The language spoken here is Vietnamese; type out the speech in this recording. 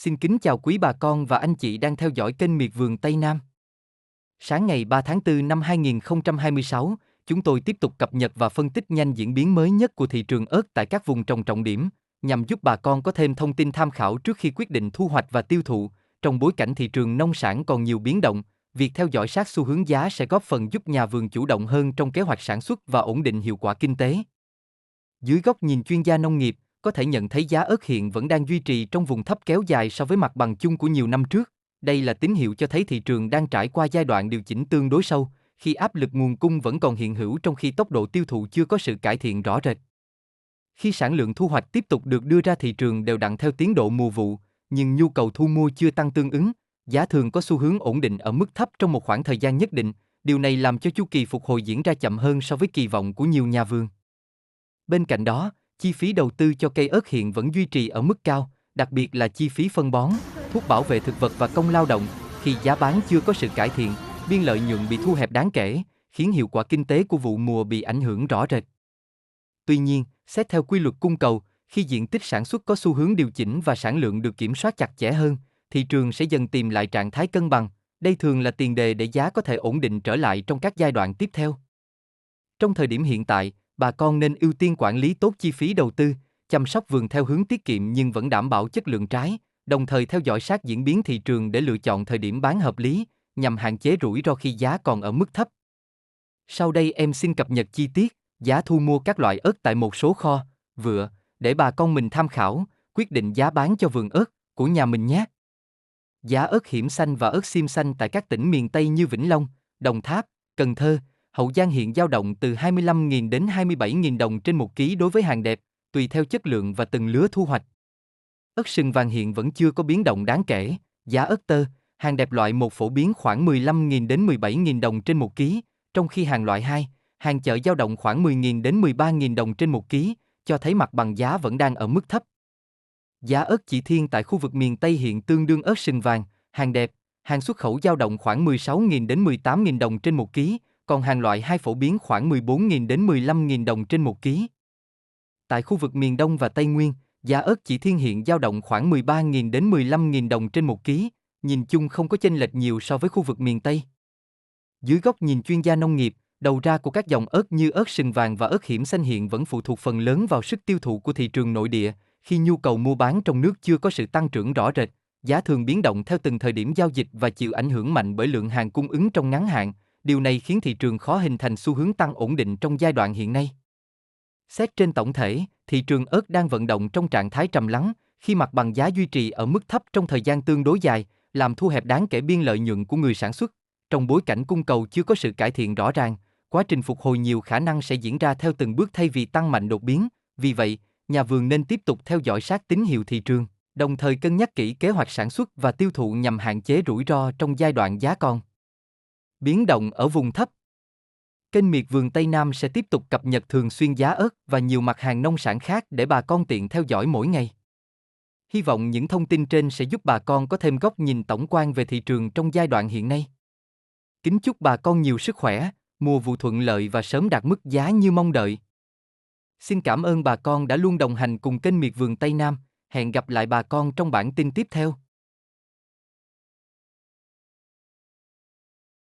Xin kính chào quý bà con và anh chị đang theo dõi kênh Miệt vườn Tây Nam. Sáng ngày 3 tháng 4 năm 2026, chúng tôi tiếp tục cập nhật và phân tích nhanh diễn biến mới nhất của thị trường ớt tại các vùng trồng trọng điểm, nhằm giúp bà con có thêm thông tin tham khảo trước khi quyết định thu hoạch và tiêu thụ. Trong bối cảnh thị trường nông sản còn nhiều biến động, việc theo dõi sát xu hướng giá sẽ góp phần giúp nhà vườn chủ động hơn trong kế hoạch sản xuất và ổn định hiệu quả kinh tế. Dưới góc nhìn chuyên gia nông nghiệp, có thể nhận thấy giá ớt hiện vẫn đang duy trì trong vùng thấp kéo dài so với mặt bằng chung của nhiều năm trước. Đây là tín hiệu cho thấy thị trường đang trải qua giai đoạn điều chỉnh tương đối sâu, khi áp lực nguồn cung vẫn còn hiện hữu trong khi tốc độ tiêu thụ chưa có sự cải thiện rõ rệt. Khi sản lượng thu hoạch tiếp tục được đưa ra thị trường đều đặn theo tiến độ mùa vụ, nhưng nhu cầu thu mua chưa tăng tương ứng, giá thường có xu hướng ổn định ở mức thấp trong một khoảng thời gian nhất định. Điều này làm cho chu kỳ phục hồi diễn ra chậm hơn so với kỳ vọng của nhiều nhà vườn. Bên cạnh đó, chi phí đầu tư cho cây ớt hiện vẫn duy trì ở mức cao, đặc biệt là chi phí phân bón, thuốc bảo vệ thực vật và công lao động. Khi giá bán chưa có sự cải thiện, biên lợi nhuận bị thu hẹp đáng kể, khiến hiệu quả kinh tế của vụ mùa bị ảnh hưởng rõ rệt. Tuy nhiên, xét theo quy luật cung cầu, khi diện tích sản xuất có xu hướng điều chỉnh và sản lượng được kiểm soát chặt chẽ hơn, thị trường sẽ dần tìm lại trạng thái cân bằng. Đây thường là tiền đề để giá có thể ổn định trở lại trong các giai đoạn tiếp theo. Trong thời điểm hiện tại, bà con nên ưu tiên quản lý tốt chi phí đầu tư, chăm sóc vườn theo hướng tiết kiệm nhưng vẫn đảm bảo chất lượng trái, đồng thời theo dõi sát diễn biến thị trường để lựa chọn thời điểm bán hợp lý, nhằm hạn chế rủi ro khi giá còn ở mức thấp. Sau đây em xin cập nhật chi tiết giá thu mua các loại ớt tại một số kho, vựa, để bà con mình tham khảo, quyết định giá bán cho vườn ớt của nhà mình nhé. Giá ớt hiểm xanh và ớt xiêm xanh tại các tỉnh miền Tây như Vĩnh Long, Đồng Tháp, Cần Thơ, Hậu Giang hiện dao động từ 25.000 đến 27.000 đồng trên 1 kg đối với hàng đẹp, tùy theo chất lượng và từng lứa thu hoạch. Ớt sừng vàng hiện vẫn chưa có biến động đáng kể. Giá ớt tơ, hàng đẹp loại 1 phổ biến khoảng 15.000 đến 17.000 đồng trên 1 kg, trong khi hàng loại 2, hàng chợ dao động khoảng 10.000 đến 13.000 đồng trên 1 kg, cho thấy mặt bằng giá vẫn đang ở mức thấp. Giá ớt chỉ thiên tại khu vực miền Tây hiện tương đương ớt sừng vàng, hàng đẹp, hàng xuất khẩu dao động khoảng 16.000 đến 18.000 đồng trên 1 kg, còn hàng loại 2 phổ biến khoảng 14.000 đến 15.000 đồng trên 1 kg. Tại khu vực miền Đông và Tây Nguyên, giá ớt chỉ thiên hiện dao động khoảng 13.000 đến 15.000 đồng trên 1 kg, nhìn chung không có chênh lệch nhiều so với khu vực miền Tây. Dưới góc nhìn chuyên gia nông nghiệp, đầu ra của các dòng ớt như ớt sừng vàng và ớt hiểm xanh hiện vẫn phụ thuộc phần lớn vào sức tiêu thụ của thị trường nội địa. Khi nhu cầu mua bán trong nước chưa có sự tăng trưởng rõ rệt, giá thường biến động theo từng thời điểm giao dịch và chịu ảnh hưởng mạnh bởi lượng hàng cung ứng trong ngắn hạn. Điều này khiến thị trường khó hình thành xu hướng tăng ổn định trong giai đoạn hiện nay. Xét trên tổng thể, thị trường ớt đang vận động trong trạng thái trầm lắng, khi mặt bằng giá duy trì ở mức thấp trong thời gian tương đối dài, làm thu hẹp đáng kể biên lợi nhuận của người sản xuất. Trong bối cảnh cung cầu chưa có sự cải thiện rõ ràng, quá trình phục hồi nhiều khả năng sẽ diễn ra theo từng bước thay vì tăng mạnh đột biến. Vì vậy, nhà vườn nên tiếp tục theo dõi sát tín hiệu thị trường, đồng thời cân nhắc kỹ kế hoạch sản xuất và tiêu thụ nhằm hạn chế rủi ro trong giai đoạn giá còn biến động ở vùng thấp. Kênh Miệt vườn Tây Nam sẽ tiếp tục cập nhật thường xuyên giá ớt và nhiều mặt hàng nông sản khác để bà con tiện theo dõi mỗi ngày. Hy vọng những thông tin trên sẽ giúp bà con có thêm góc nhìn tổng quan về thị trường trong giai đoạn hiện nay. Kính chúc bà con nhiều sức khỏe, mùa vụ thuận lợi và sớm đạt mức giá như mong đợi. Xin cảm ơn bà con đã luôn đồng hành cùng kênh Miệt vườn Tây Nam. Hẹn gặp lại bà con trong bản tin tiếp theo.